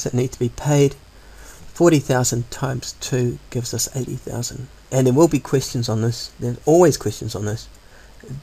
that need to be paid. 40,000 times 2 gives us 80,000. And there will be questions on this. There's always questions on this.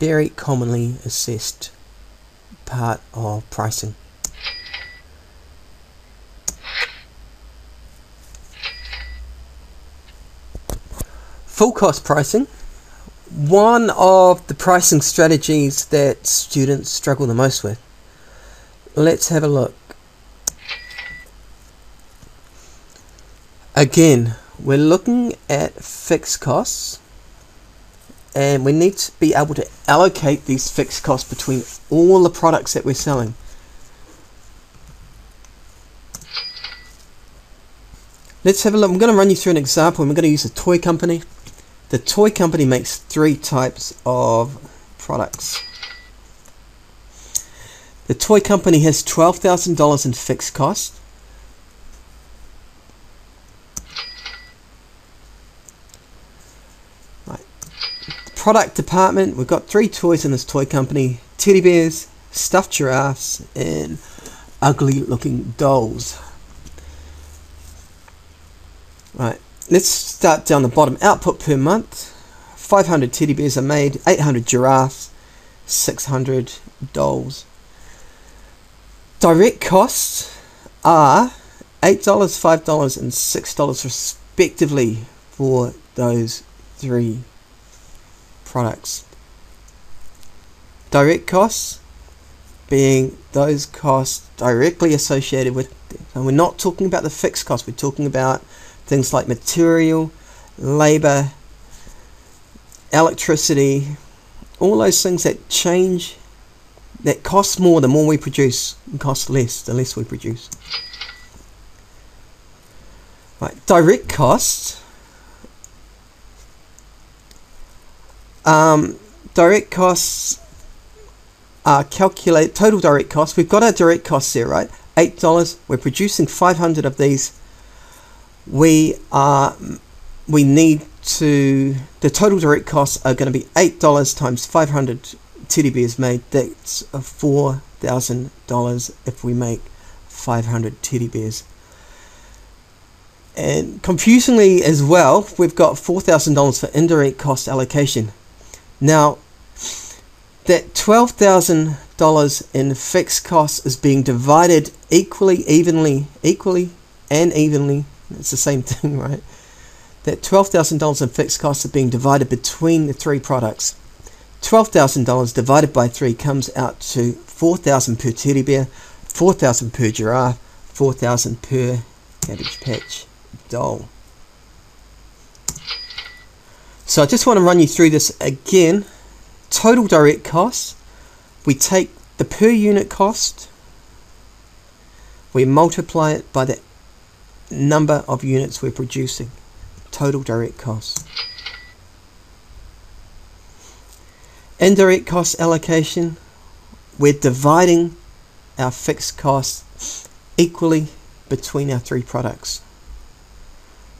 Very commonly assessed part of pricing. Full cost pricing. One of the pricing strategies that students struggle the most with. Let's have a look. Again, we're looking at fixed costs, and we need to be able to allocate these fixed costs between all the products that we're selling. Let's have a look. I'm going to run you through an example, and we're going to use a toy company. The toy company makes 3 types of products. The toy company has $12,000 in fixed costs. Right. The product department, we've got 3 toys in this toy company: teddy bears, stuffed giraffes, and ugly looking dolls. Right. Let's start down the bottom. Output per month: 500 teddy bears are made, 800 giraffes, 600 dolls. Direct costs are $8, $5, and $6 respectively for those 3 products. Direct costs being those costs directly associated with, and we're not talking about the fixed costs, we're talking about things like material, labor, electricity, all those things that change, that cost more the more we produce, and cost less the less we produce. Right, direct costs. Direct costs are calculated, total direct costs. We've got our direct costs there, right? $8. We're producing 500 of these. We need to, the total direct costs are going to be $8 times 500 teddy bears made. That's $4,000 if we make 500 teddy bears. And confusingly as well, we've got $4,000 for indirect cost allocation. Now, that $12,000 in fixed costs is being divided equally, and evenly. It's the same thing, right? That $12,000 in fixed costs are being divided between the 3 products. $12,000 divided by 3 comes out to $4,000 per teddy bear, $4,000 per giraffe, $4,000 per Cabbage Patch doll. So I just want to run you through this again. Total direct costs. We take the per unit cost, we multiply it by the number of units we're producing. Total direct costs. Indirect cost allocation, we're dividing our fixed costs equally between our 3 products.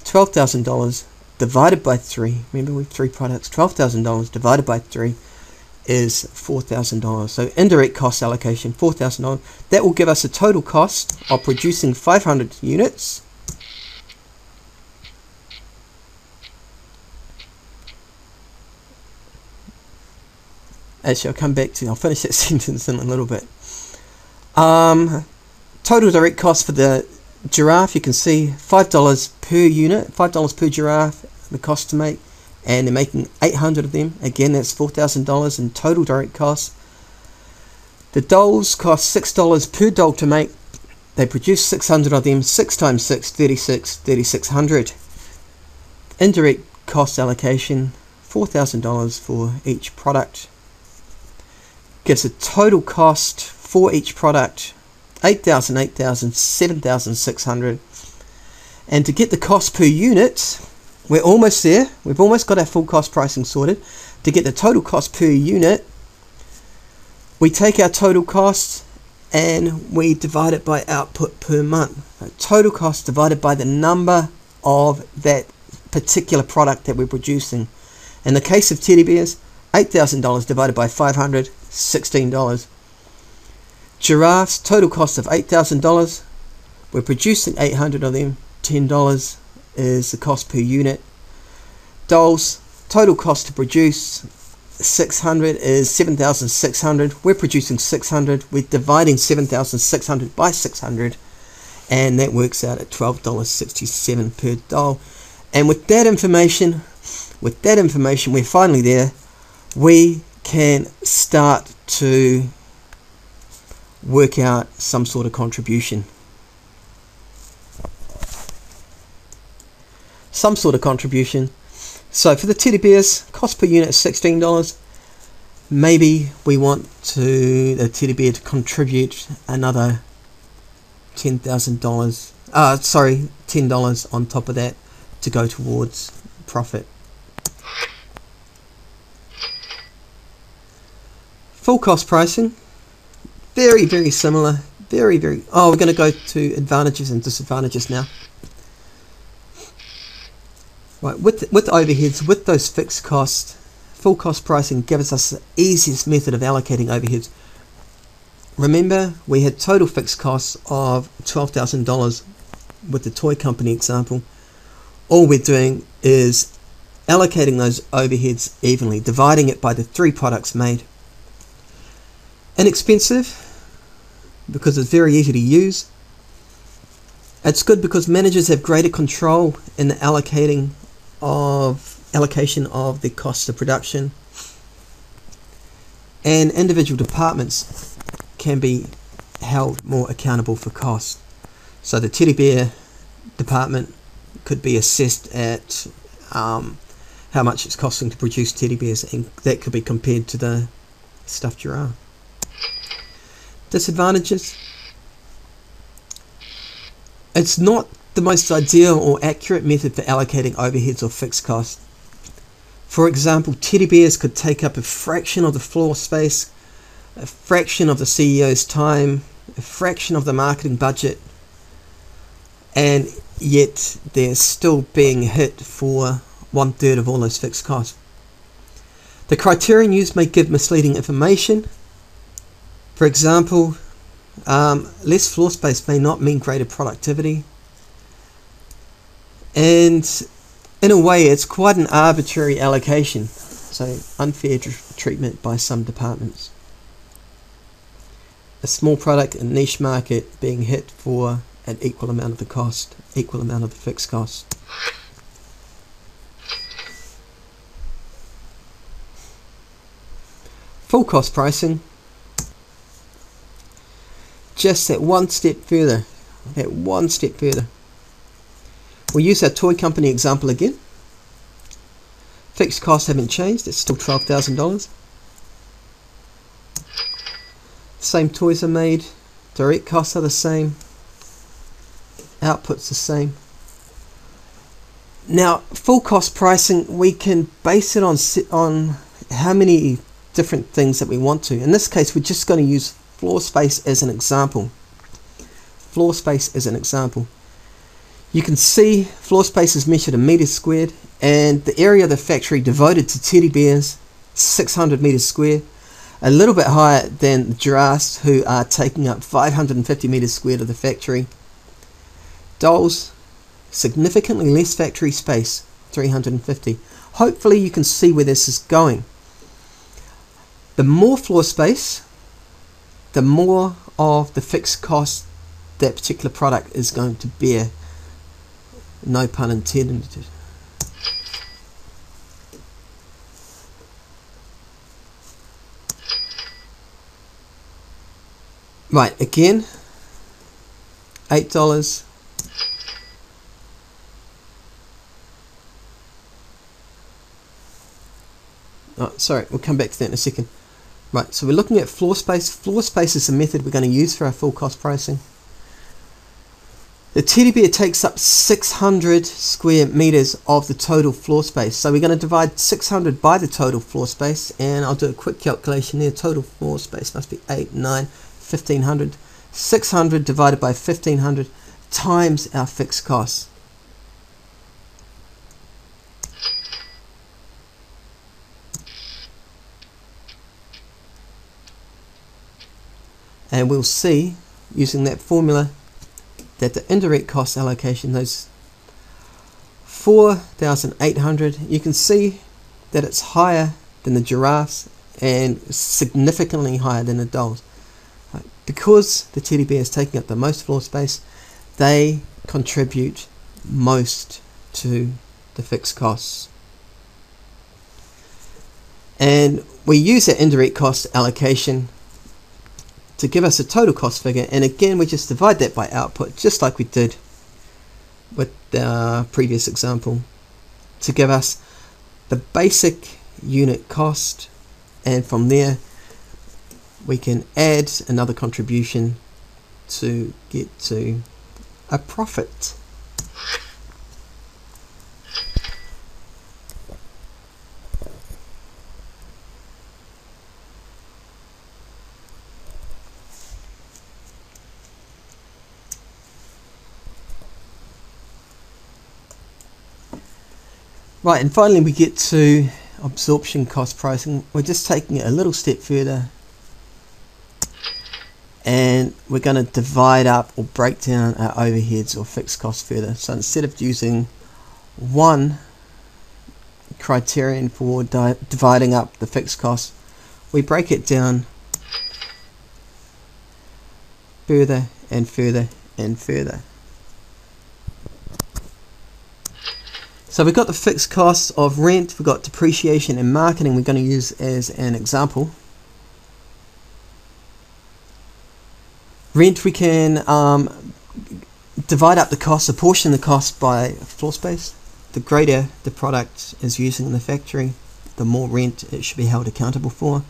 $12,000 divided by 3, remember we have 3 products, $12,000 divided by 3 is $4,000. So indirect cost allocation, $4,000. That will give us a total cost of producing 500 units. Actually, I'll come back to, I'll finish that sentence in a little bit. Total direct cost for the giraffe, you can see $5 per unit, $5 per giraffe, the cost to make, and they're making 800 of them. Again, that's $4,000 in total direct costs. The dolls cost $6 per doll to make. They produce 600 of them. 6 times 6, 36, 3,600. Indirect cost allocation, $4,000 for each product. Gives a total cost for each product, 8,000, 8,000, 7,600. And to get the cost per unit, we're almost there. We've almost got our full cost pricing sorted. To get the total cost per unit, we take our total cost and we divide it by output per month. Total cost divided by the number of that particular product that we're producing. In the case of teddy bears, $8,000 divided by 500, $16. Giraffes, total cost of $8,000. We're producing 800 of them. $10 is the cost per unit. Dolls, total cost to produce 600 is 7,600. We're producing 600. We're dividing 7,600 by 600, and that works out at $12.67 per doll. And with that information, we're finally there. We can start to work out some sort of contribution. So for the teddy bears, cost per unit is $16. Maybe we want the teddy bear to contribute another $10,000. $10 on top of that to go towards profit. Full cost pricing, very, very similar. We're going to go to advantages and disadvantages now. Right, with overheads, with those fixed costs, full cost pricing gives us the easiest method of allocating overheads. Remember, we had total fixed costs of $12,000 with the toy company example. All we're doing is allocating those overheads evenly, dividing it by the 3 products made. Inexpensive, because it's very easy to use. It's good because managers have greater control in the allocation of the cost of production, and individual departments can be held more accountable for cost. So the teddy bear department could be assessed at how much it's costing to produce teddy bears, and that could be compared to the stuffed giraffe. Disadvantages: it's not the most ideal or accurate method for allocating overheads or fixed costs. For example, teddy bears could take up a fraction of the floor space, a fraction of the CEO's time, a fraction of the marketing budget, and yet they're still being hit for 1/3 of all those fixed costs. The criterion used may give misleading information. For example, less floor space may not mean greater productivity. And in a way, it's quite an arbitrary allocation, so unfair treatment by some departments. A small product and niche market being hit for an equal amount of the cost, equal amount of the fixed cost. Full cost pricing, just that one step further, We'll use our toy company example again. Fixed costs haven't changed, it's still $12,000. Same toys are made, direct costs are the same, output's the same. Now, full cost pricing, we can base it on how many different things that we want to. In this case, we're just going to use floor space as an example. You can see floor space is measured in meters squared, and the area of the factory devoted to teddy bears, 600 meters squared, a little bit higher than the giraffes, who are taking up 550 meters squared of the factory. Dolls, significantly less factory space, 350. Hopefully you can see where this is going. The more floor space, the more of the fixed cost that particular product is going to bear. No pun intended. Right, again, $8. Oh, sorry, we'll come back to that in a second. Right, so we're looking at floor space. Floor space is the method we're going to use for our full cost pricing. The teddy bear takes up 600 square meters of the total floor space. So we're going to divide 600 by the total floor space, and I'll do a quick calculation there. Total floor space must be 8, 9, 1500. 600 divided by 1500 times our fixed costs. And we'll see, using that formula, that the indirect cost allocation, those 4,800, you can see that it's higher than the giraffes and significantly higher than the dolls. Because the teddy bear is taking up the most floor space, they contribute most to the fixed costs. And we use that indirect cost allocation to give us a total cost figure, and again we just divide that by output, just like we did with the previous example, to give us the basic unit cost, and from there we can add another contribution to get to a profit. Right, and finally we get to absorption cost pricing. We're just taking it a little step further, and we're going to divide up or break down our overheads or fixed costs further. So instead of using one criterion for dividing up the fixed costs, we break it down further and further and further. So we've got the fixed costs of rent, we've got depreciation and marketing we're going to use as an example. Rent, we can divide up the cost, apportion the cost by floor space. The greater the product is using in the factory, the more rent it should be held accountable for.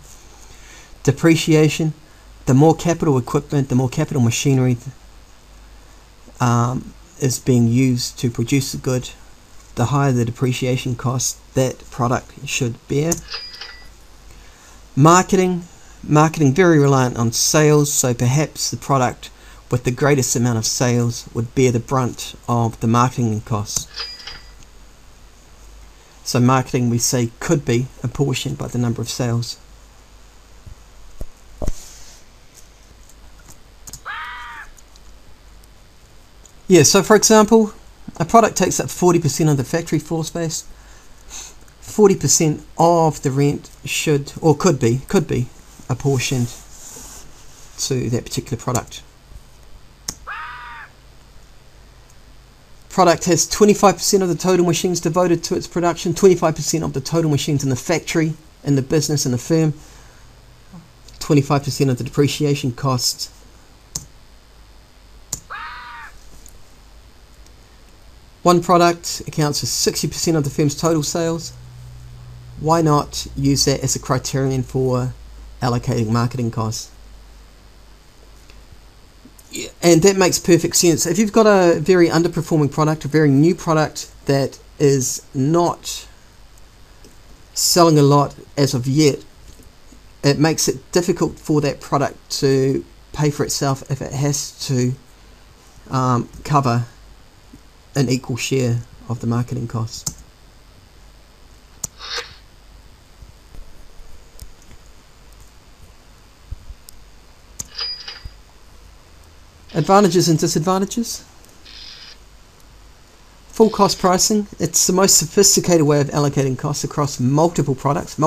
Depreciation, the more capital equipment, the more capital machinery is being used to produce the good, the higher the depreciation cost that product should bear. Marketing very reliant on sales, so perhaps the product with the greatest amount of sales would bear the brunt of the marketing costs. So marketing, we say, could be apportioned by the number of sales. Yeah, so for example, a product takes up 40% of the factory floor space. 40% of the rent should, or could be apportioned to that particular product. Product has 25% of the total machines devoted to its production, 25% of the total machines in the factory, in the business, in the firm, 25% of the depreciation costs. One product accounts for 60% of the firm's total sales. Why not use that as a criterion for allocating marketing costs? And that makes perfect sense. If you've got a very underperforming product, a very new product that is not selling a lot as of yet, it makes it difficult for that product to pay for itself if it has to cover an equal share of the marketing costs. Advantages and disadvantages. Full cost pricing. It's the most sophisticated way of allocating costs across multiple products.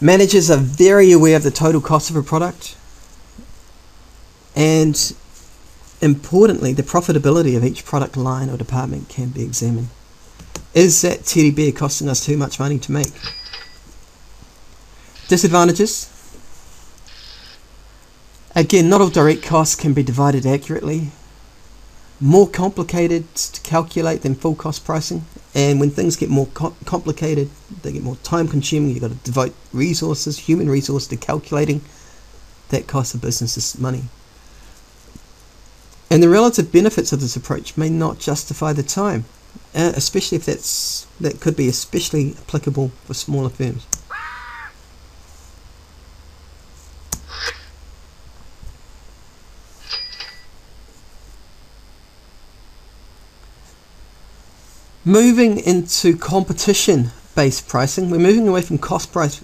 Managers are very aware of the total cost of a product, and importantly, the profitability of each product line or department can be examined. Is that teddy bear costing us too much money to make? Disadvantages. Again, not all direct costs can be divided accurately. More complicated to calculate than full cost pricing. And when things get more complicated, they get more time consuming. You've got to devote resources, human resources, to calculating that cost of business's money. And the relative benefits of this approach may not justify the time, especially if that could be especially applicable for smaller firms. Moving into competition-based pricing, we're moving away from cost-based